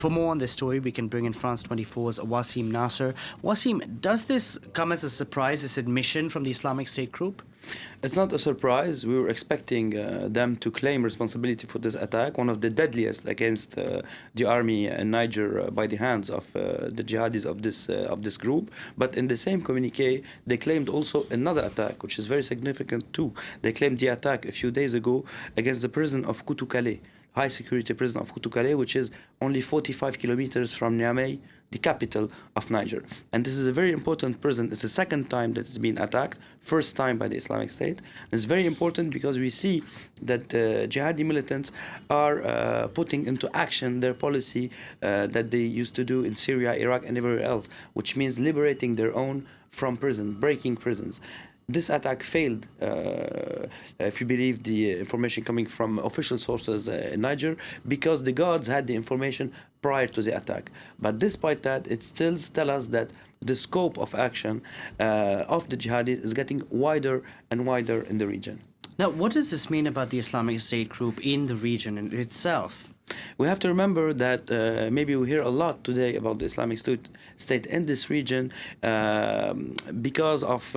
For more on this story, we can bring in France 24's Wassim Nasr. Wassim, does this come as a surprise, this admission from the Islamic State group? It's not a surprise. We were expecting them to claim responsibility for this attack, one of the deadliest against the army in Niger by the hands of the jihadis of this group. But in the same communique, they claimed also another attack, which is very significant too. They claimed the attack a few days ago against the prison of Koutoukale, high security prison of Koutoukale, which is only 45 kilometers from Niamey, the capital of Niger. And this is a very important prison. It's the second time that it's been attacked, first time by the Islamic State. It's very important because we see that jihadi militants are putting into action their policy that they used to do in Syria, Iraq, and everywhere else, which means liberating their own from prison, breaking prisons. This attack failed, if you believe the information coming from official sources in Niger, because the guards had the information prior to the attack. But despite that, it still tells us that the scope of action of the jihadis is getting wider and wider in the region. Now, what does this mean about the Islamic State group in the region in itself? We have to remember that maybe we hear a lot today about the Islamic State in this region because of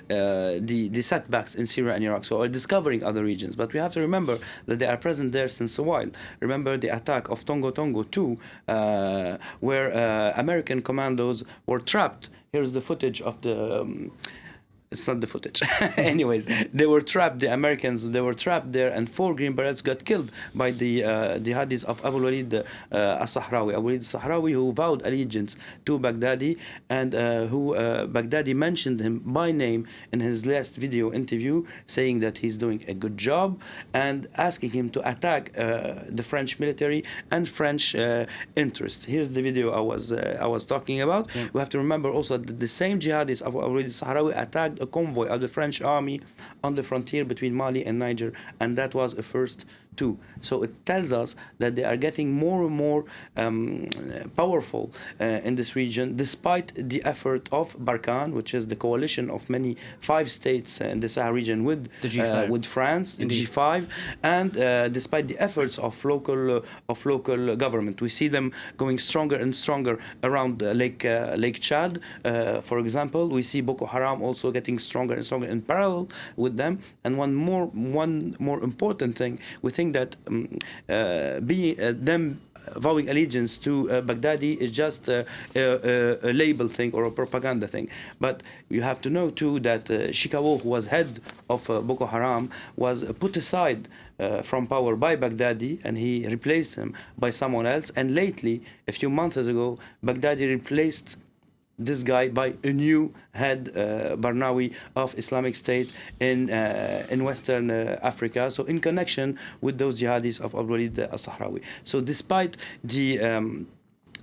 the setbacks in Syria and Iraq, so discovering other regions. But we have to remember that they are present there since a while. Remember the attack of Tongo Tongo too, where American commandos were trapped. Here's the footage of the... It's not the footage. Anyways, they were trapped, the Americans, they were trapped there, and 4 Green Berets got killed by the jihadis of Abu Walid al-Sahrawi. Abu Walid al-Sahrawi, who vowed allegiance to Baghdadi, and who Baghdadi mentioned him by name in his last video interview, saying that he's doing a good job, and asking him to attack the French military and French interests. Here's the video I was talking about. Yeah. We have to remember also that the same jihadis of Abu Walid al-Sahrawi attacked a convoy of the French army on the frontier between Mali and Niger, and that was a first too. So it tells us that they are getting more and more powerful in this region, despite the effort of Barkhane, which is the coalition of many 5 states in the Sahel region with the G5. With France, the G5, and despite the efforts of local government. We see them going stronger and stronger around Lake Chad, for example. We see Boko Haram also getting stronger and stronger in parallel with them. And one more important thing, we think that them vowing allegiance to Baghdadi is just a label thing or a propaganda thing. But you have to know too that Shikawo, who was head of Boko Haram, was put aside from power by Baghdadi, and he replaced him by someone else. And lately, a few months ago, Baghdadi replaced this guy by a new head, Barnawi, of Islamic State in Western Africa, so in connection with those jihadis of Abu Walid al-Sahrawi. So despite the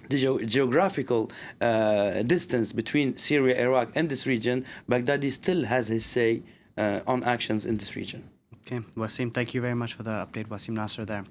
geographical distance between Syria, Iraq, and this region, Baghdadi still has his say on actions in this region. Okay, Wassim, thank you very much for the update. Wassim Nasr there.